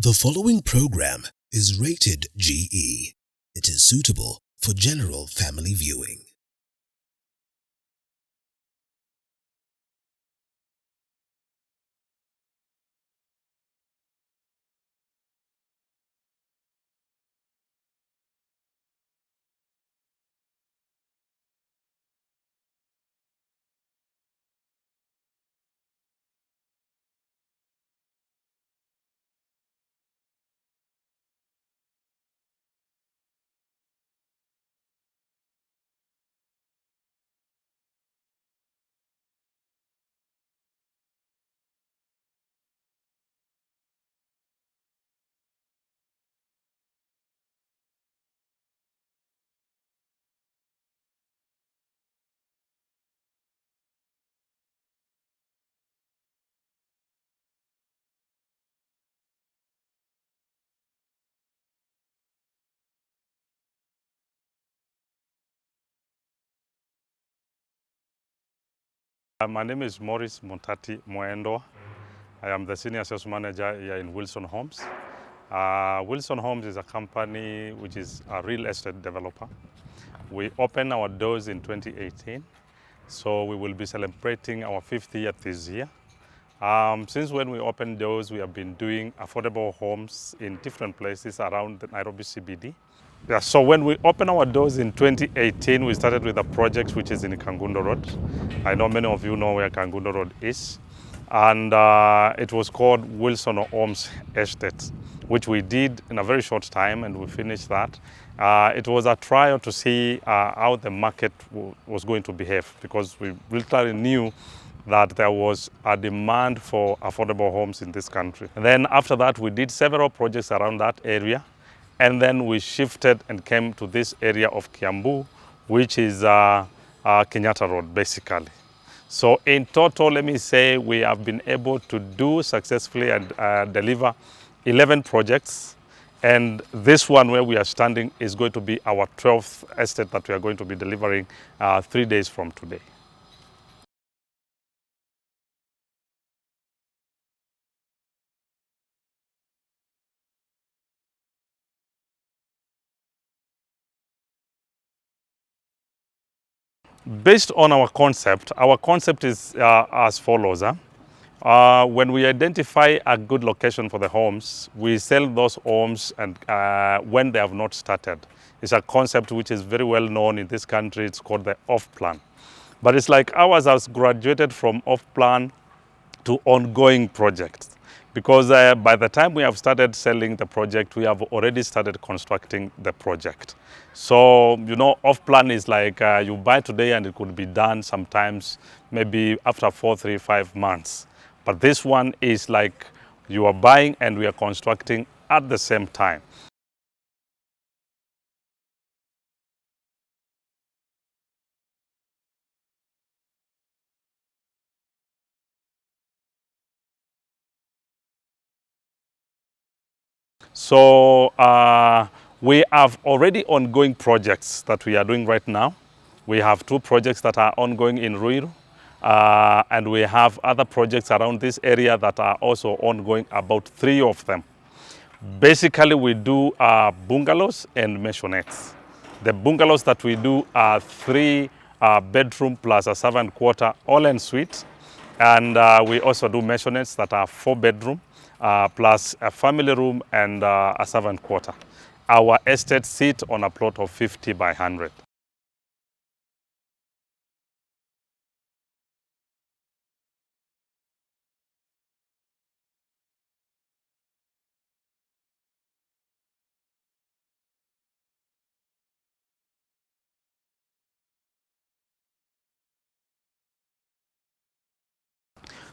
The following program is rated GE. It is suitable for general family viewing. My name is Morris Montati Moendo. I am the Senior Sales Manager here in Wilson Homes. Wilson Homes is a company which is a real estate developer. We opened our doors in 2018, so we will be celebrating our 5th year this year. Since when we opened doors, we have been doing affordable homes in different places around the Nairobi CBD. Yeah, so when we opened our doors in 2018, we started with a project which is in Kangundo Road. I know many of you know where Kangundo Road is. And it was called Wilson Homes Estate, which we did in a very short time, and we finished that. It was a trial to see how the market was going to behave, because we literally knew that there was a demand for affordable homes in this country. And then after that, we did several projects around that area. And then we shifted and came to this area of Kiambu, which is Kenyatta Road, basically. So in total, let me say we have been able to do successfully and deliver 11 projects. And this one where we are standing is going to be our 12th estate that we are going to be delivering 3 days from today. Based on our concept is as follows. When we identify a good location for the homes, we sell those homes and when they have not started. It's a concept which is very well known in this country. It's called the off-plan. But it's like ours has graduated from off-plan to ongoing projects. Because by the time we have started selling the project, we have already started constructing the project. So, you know, off-plan is like you buy today and it could be done sometimes maybe after 4, 3, 5 months. But this one is like you are buying and we are constructing at the same time. So we have already ongoing projects that we are doing right now. We have 2 projects that are ongoing in Ruiru, and we have other projects around this area that are also ongoing, about 3 of them. Basically, we do bungalows and maissonettes. The bungalows that we do are 3 bedroom plus a servant quarter, all en suite. And we also do maissonettes that are 4 bedroom plus a family room and a servant quarter. Our estate sits on a plot of 50 by 100.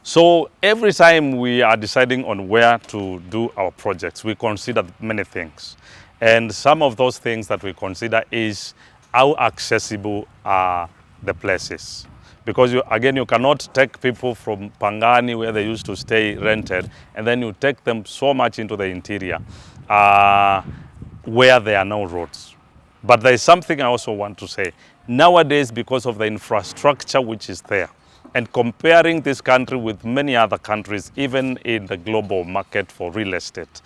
So every time we are deciding on where to do our projects, we consider many things. And some of those things that we consider is how accessible are the places. Because you cannot take people from Pangani, where they used to stay rented, and then you take them so much into the interior where there are no roads. But there is something I also want to say. Nowadays, because of the infrastructure which is there, and comparing this country with many other countries, even in the global market for real estate,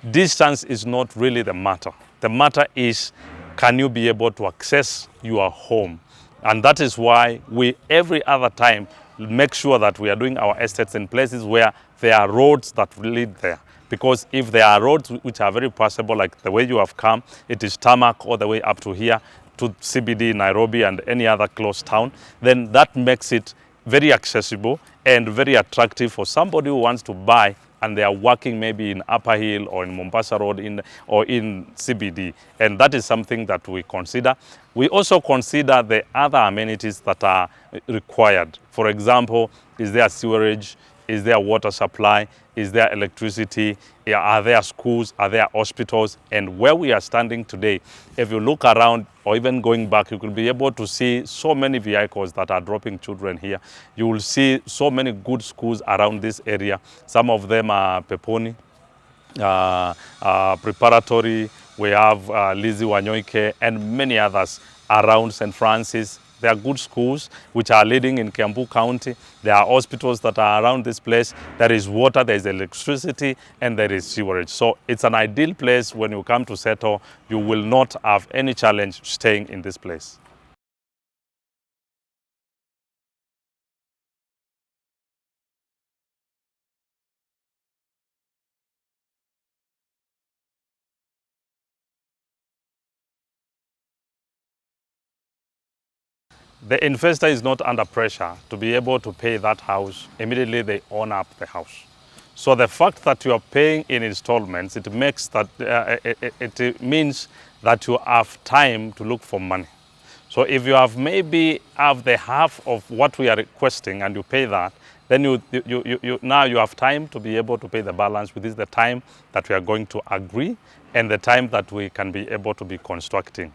distance is not really the matter. The matter is, can you be able to access your home? And that is why we, every other time, make sure that we are doing our estates in places where there are roads that lead there. Because if there are roads which are very passable, like the way you have come, it is tarmac all the way up to here, to CBD, Nairobi, and any other close town, then that makes it very accessible and very attractive for somebody who wants to buy and they are working maybe in Upper Hill or in Mombasa Road or in CBD. And that is something that we consider. We also consider the other amenities that are required. For example, is there sewerage? Is there water supply? Is there electricity? Are there schools? Are there hospitals? And where we are standing today, if you look around or even going back, you will be able to see so many vehicles that are dropping children here. You will see so many good schools around this area. Some of them are Peponi, preparatory. We have Lizzie Wanyoike and many others around St. Francis. There are good schools which are leading in Kiambu County. There are hospitals that are around this place. There is water, there is electricity, and there is sewerage. So it's an ideal place when you come to settle. You will not have any challenge staying in this place. The investor is not under pressure to be able to pay that house immediately they own up the house. So the fact that you are paying in installments, it makes that it means that you have time to look for money. So if you have maybe have the half of what we are requesting and you pay that, then now you have time to be able to pay the balance within the time that we are going to agree and the time that we can be able to be constructing.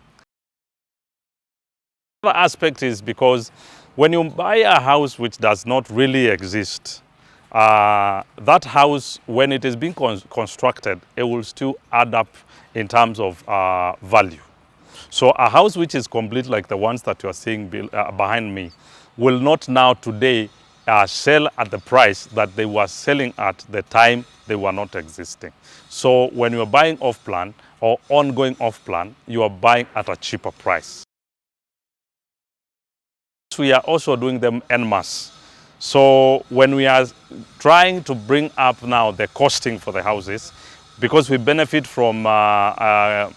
The other aspect is because when you buy a house which does not really exist, that house, when it is being constructed, it will still add up in terms of value. So a house which is complete like the ones that you are seeing behind me will not now today sell at the price that they were selling at the time they were not existing. So when you are buying off-plan or ongoing off-plan, you are buying at a cheaper price. We are also doing them en masse. So when we are trying to bring up now the costing for the houses, because we benefit from the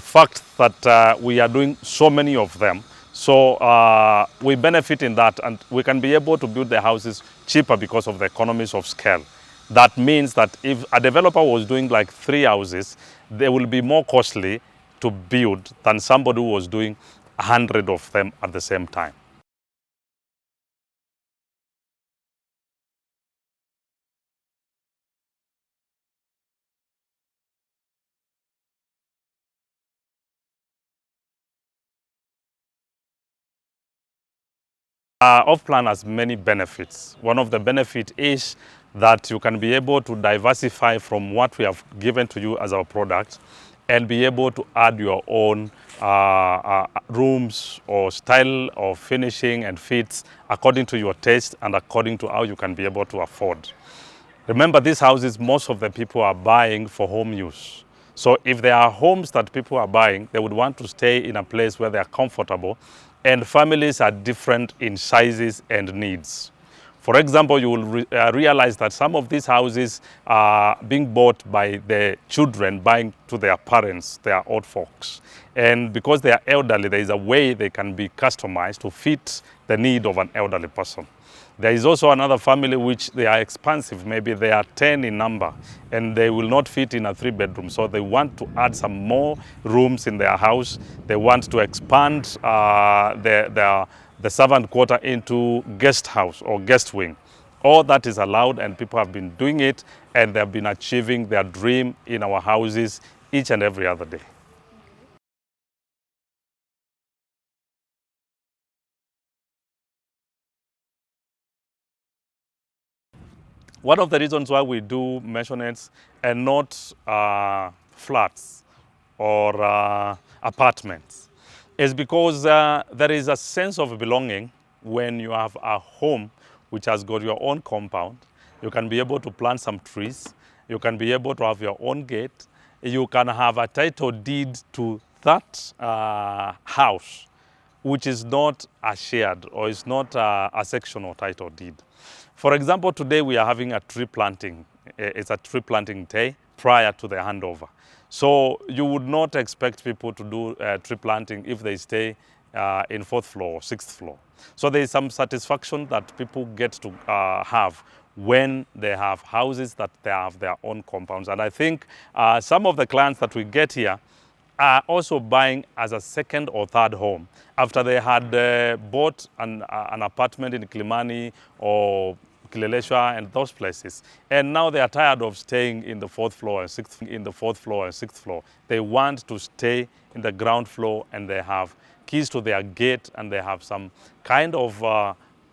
fact that we are doing so many of them, so we benefit in that and we can be able to build the houses cheaper because of the economies of scale. That means that if a developer was doing like 3 houses, they will be more costly to build than somebody who was doing 100 of them at the same time. Off-plan has many benefits. One of the benefits is that you can be able to diversify from what we have given to you as our product and be able to add your own rooms or style of finishing and fits according to your taste and according to how you can be able to afford. Remember, these houses, most of the people are buying for home use. So if there are homes that people are buying, they would want to stay in a place where they are comfortable, and families are different in sizes and needs. For example, you will realize that some of these houses are being bought by the children buying to their parents, their old folks. And because they are elderly, there is a way they can be customized to fit the need of an elderly person. There is also another family which they are expansive, maybe they are 10 in number and they will not fit in a 3-bedroom. So they want to add some more rooms in their house. They want to expand the servant quarter into guest house or guest wing. All that is allowed and people have been doing it and they have been achieving their dream in our houses each and every other day. One of the reasons why we do maisonets and not flats or apartments is because there is a sense of belonging when you have a home which has got your own compound. You can be able to plant some trees. You can be able to have your own gate. You can have a title deed to that house, which is not a shared or is not a sectional title deed. For example, today we are having a tree planting. It's a tree planting day prior to the handover. So you would not expect people to do tree planting if they stay in 4th floor or 6th floor. So there is some satisfaction that people get to have when they have houses that they have their own compounds. And I think some of the clients that we get here are also buying as a 2nd or 3rd home after they had bought an apartment in Kilimani or Kileleshwa and those places. And now they are tired of staying in the 4th floor and 6th floor. They want to stay in the ground floor, and they have keys to their gate, and they have some kind of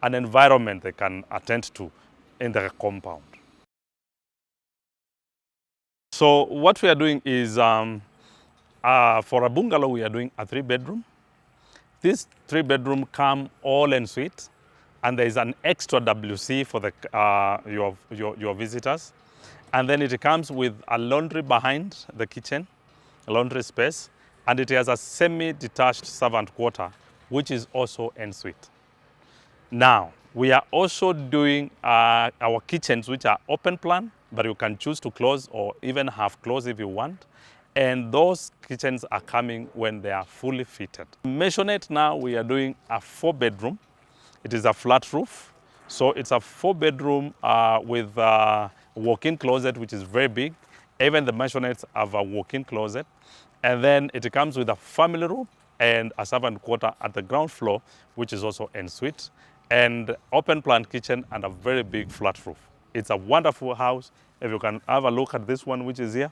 an environment they can attend to in the compound. So what we are doing is, for a bungalow, we are doing a 3-bedroom. This 3-bedroom come all en suite, and there is an extra WC for the, your visitors. And then it comes with a laundry behind the kitchen, a laundry space, and it has a semi-detached servant quarter, which is also en suite. Now, we are also doing our kitchens, which are open plan, but you can choose to close or even have closed if you want. And those kitchens are coming when they are fully fitted. Maisonette now, we are doing a 4-bedroom. It is a flat roof. So it's a 4-bedroom with a walk-in closet, which is very big. Even the maisonettes have a walk-in closet. And then it comes with a family room and a servant quarter at the ground floor, which is also en suite, and open plan kitchen and a very big flat roof. It's a wonderful house. If you can have a look at this one, which is here,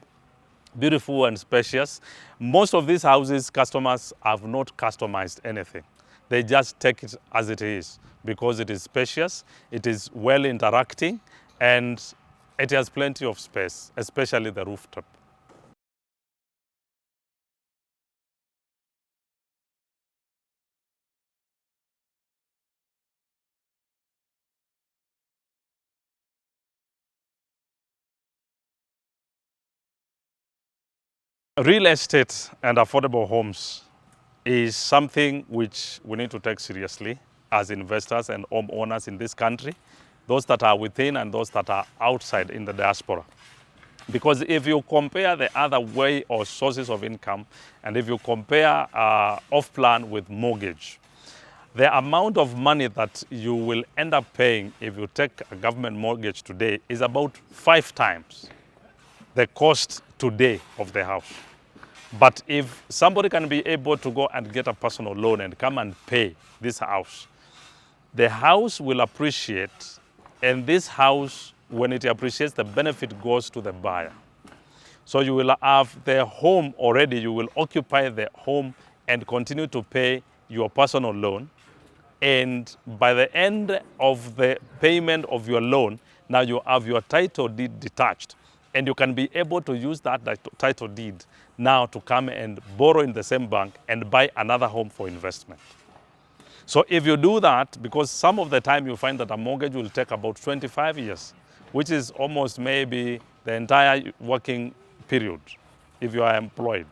beautiful and spacious. Most of these houses, customers have not customized anything. They just take it as it is because it is spacious, it is well interacting, and it has plenty of space, especially the rooftop. Real estate and affordable homes is something which we need to take seriously as investors and homeowners in this country, those that are within and those that are outside in the diaspora. Because if you compare the other way or sources of income, and if you compare off-plan with mortgage, the amount of money that you will end up paying if you take a government mortgage today is about 5 times the cost today of the house. But if somebody can be able to go and get a personal loan and come and pay this house, the house will appreciate, and this house, when it appreciates, the benefit goes to the buyer. So you will have the home already, you will occupy the home and continue to pay your personal loan. And by the end of the payment of your loan, now you have your title deed detached. And you can be able to use that title deed now to come and borrow in the same bank and buy another home for investment. So if you do that, because some of the time you find that a mortgage will take about 25 years, which is almost maybe the entire working period if you are employed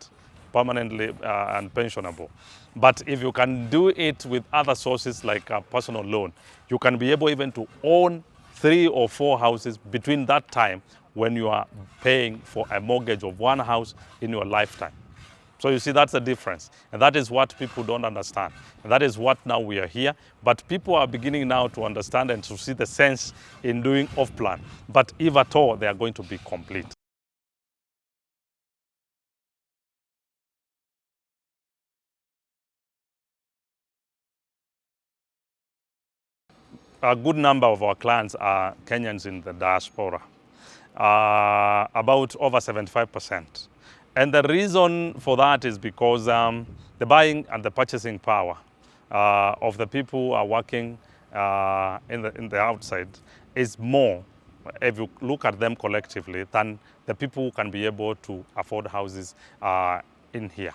permanently and pensionable. But if you can do it with other sources like a personal loan, you can be able even to own 3 or 4 houses between that time when you are paying for a mortgage of 1 house in your lifetime. So you see, that's the difference. And that is what people don't understand. And that is what now we are here. But people are beginning now to understand and to see the sense in doing off-plan. But if at all, they are going to be complete. A good number of our clients are Kenyans in the diaspora, about over 75%. And the reason for that is because the buying and the purchasing power of the people who are working in the outside is more, if you look at them collectively, than the people who can be able to afford houses in here.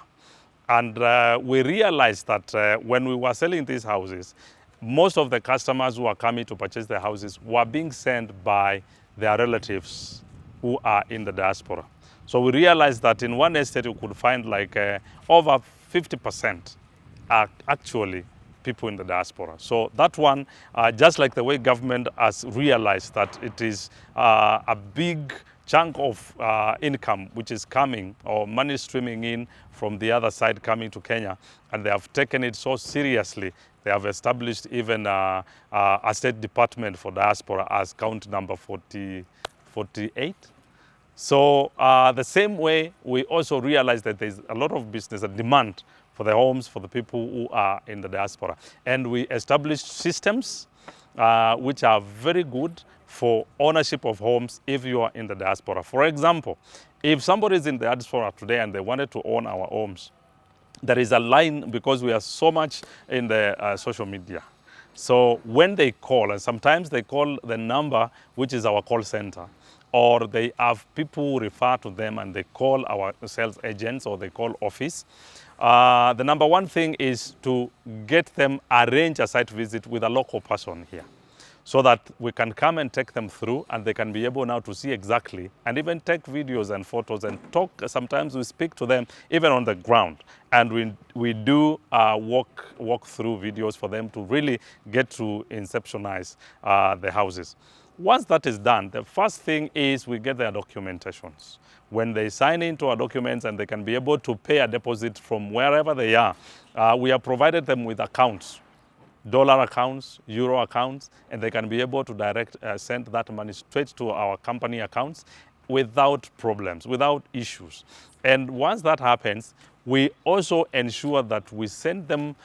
And we realized that when we were selling these houses, most of the customers who are coming to purchase their houses were being sent by their relatives who are in the diaspora. So we realized that in one estate you could find like over 50% are actually people in the diaspora. So that one, just like the way government has realized that it is a big chunk of income which is coming, or money streaming in from the other side coming to Kenya, and they have taken it so seriously, they have established even a state department for diaspora as count number 48. So the same way, we also realize that there's a lot of business and demand for the homes for the people who are in the diaspora. And we established systems which are very good for ownership of homes if you are in the diaspora. For example, if somebody is in the diaspora today and they wanted to own our homes, there is a line, because we are so much in the social media. So when they call, and sometimes they call the number, which is our call center, or they have people who refer to them and they call our sales agents or they call office. The number one thing is to get them arrange a site visit with a local person here, so that we can come and take them through and they can be able now to see exactly, and even take videos and photos and talk. Sometimes we speak to them even on the ground, and we do walk through videos for them to really get to inceptionize the houses. Once that is done, the first thing is we get their documentations. When they sign into our documents and they can be able to pay a deposit from wherever they are, we have provided them with accounts, dollar accounts, euro accounts, and they can be able to send that money straight to our company accounts without problems, without issues. And once that happens, we also ensure that we send them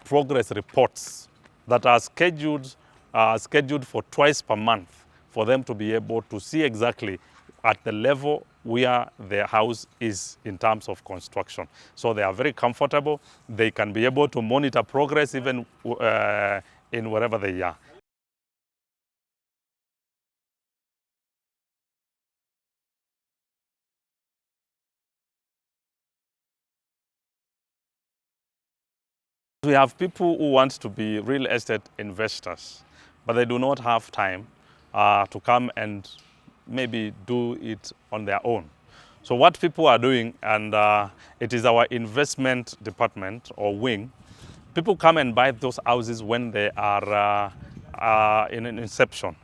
progress reports that are scheduled for twice per month, for them to be able to see exactly at the level where their house is in terms of construction. So they are very comfortable. They can be able to monitor progress even in wherever they are. We have people who want to be real estate investors, but they do not have time to come and maybe do it on their own. So what people are doing, and it is our investment department or wing, people come and buy those houses when they are in an inception.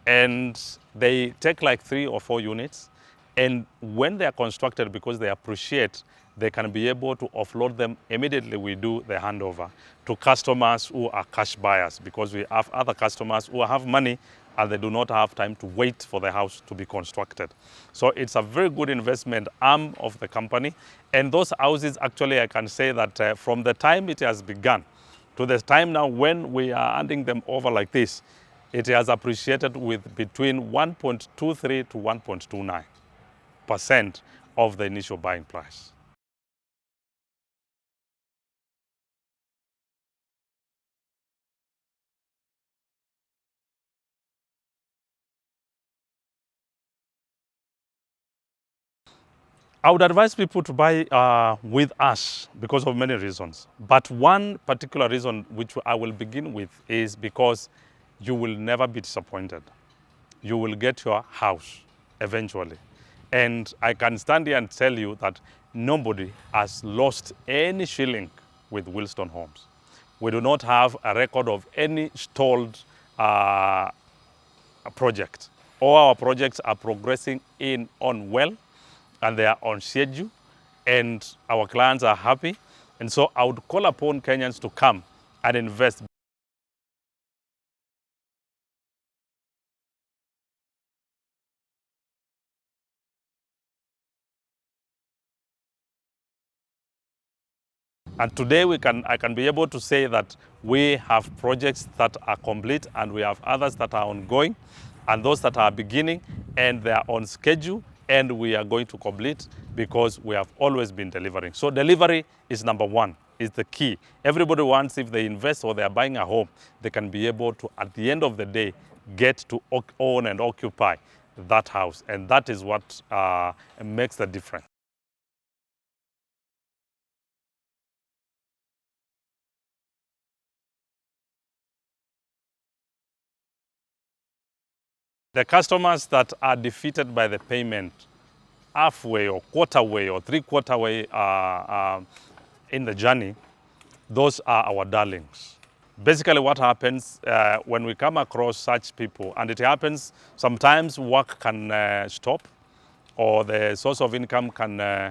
And they take like 3 or 4 units. And when they are constructed, because they appreciate, they can be able to offload them immediately. We do the handover to customers who are cash buyers, because we have other customers who have money and they do not have time to wait for the house to be constructed. So it's a very good investment arm of the company. And those houses, actually, I can say that from the time it has begun to the time now when we are handing them over like this, it has appreciated with between 1.23 to 1.29% of the initial buying price. I would advise people to buy with us because of many reasons. But one particular reason which I will begin with is because you will never be disappointed. You will get your house eventually. And I can stand here and tell you that nobody has lost any shilling with Wilson Homes. We do not have a record of any stalled project. All our projects are progressing on well, and they are on schedule, and our clients are happy. And so I would call upon Kenyans to come and invest. And today I can be able to say that we have projects that are complete, and we have others that are ongoing, and those that are beginning, and they are on schedule, and we are going to complete, because we have always been delivering. So delivery is number one, is the key. Everybody wants, if they invest or they are buying a home, they can be able to, at the end of the day, get to own and occupy that house. And that is what makes the difference. The customers that are defeated by the payment halfway or quarter way or three-quarter way in the journey, those are our darlings. Basically what happens when we come across such people, and it happens sometimes work can stop, or the source of income can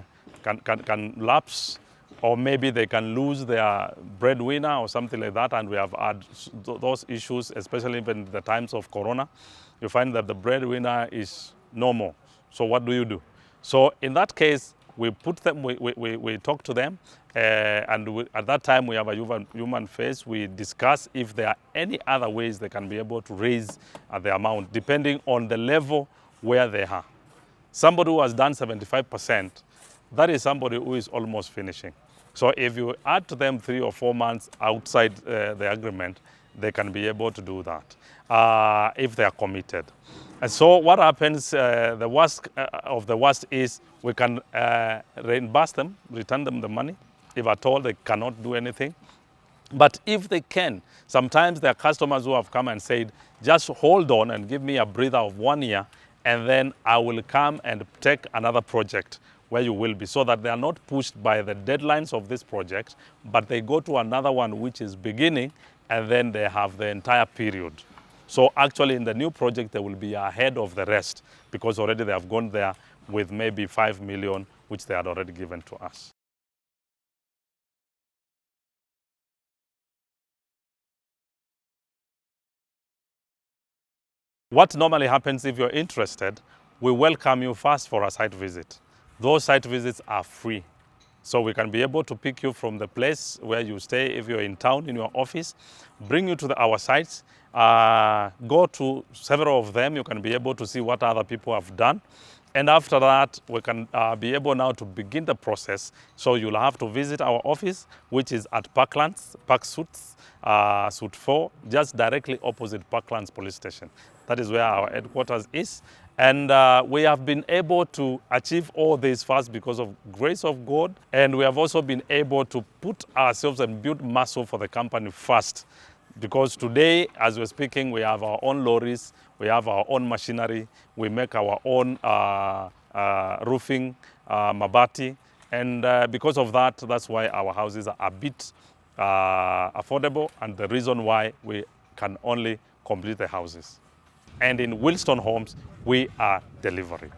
lapse, or maybe they can lose their breadwinner or something like that, and we have had those issues, especially in the times of Corona. You find that the breadwinner is no more. So what do? So in that case, we put them, we talk to them, and at that time we have a human face. We discuss if there are any other ways they can be able to raise the amount, depending on the level where they are. Somebody who has done 75%, that is somebody who is almost finishing. So if you add to them 3 or 4 months outside the agreement, they can be able to do that if they are committed. And so what happens, the worst of the worst is we can reimburse them, return them the money, if at all they cannot do anything. But if they can, sometimes there are customers who have come and said, just hold on and give me a breather of 1 year, and then I will come and take another project where you will be, so that they are not pushed by the deadlines of this project, but they go to another one which is beginning, and then they have the entire period. So actually in the new project, they will be ahead of the rest, because already they have gone there with maybe 5 million, which they had already given to us. What normally happens if you're interested, we welcome you first for a site visit. Those site visits are free. So we can be able to pick you from the place where you stay, if you're in town, in your office, bring you to our sites, go to several of them. You can be able to see what other people have done. And after that, we can be able now to begin the process. So you'll have to visit our office, which is at Parklands, Park Suites, Suite 4, just directly opposite Parklands Police Station. That is where our headquarters is. And we have been able to achieve all this first because of grace of God. And we have also been able to put ourselves and build muscle for the company first. Because today, as we're speaking, we have our own lorries, we have our own machinery, we make our own roofing, mabati. And because of that, that's why our houses are a bit affordable, and the reason why we can only complete the houses. And in Wilson Homes, we are delivering.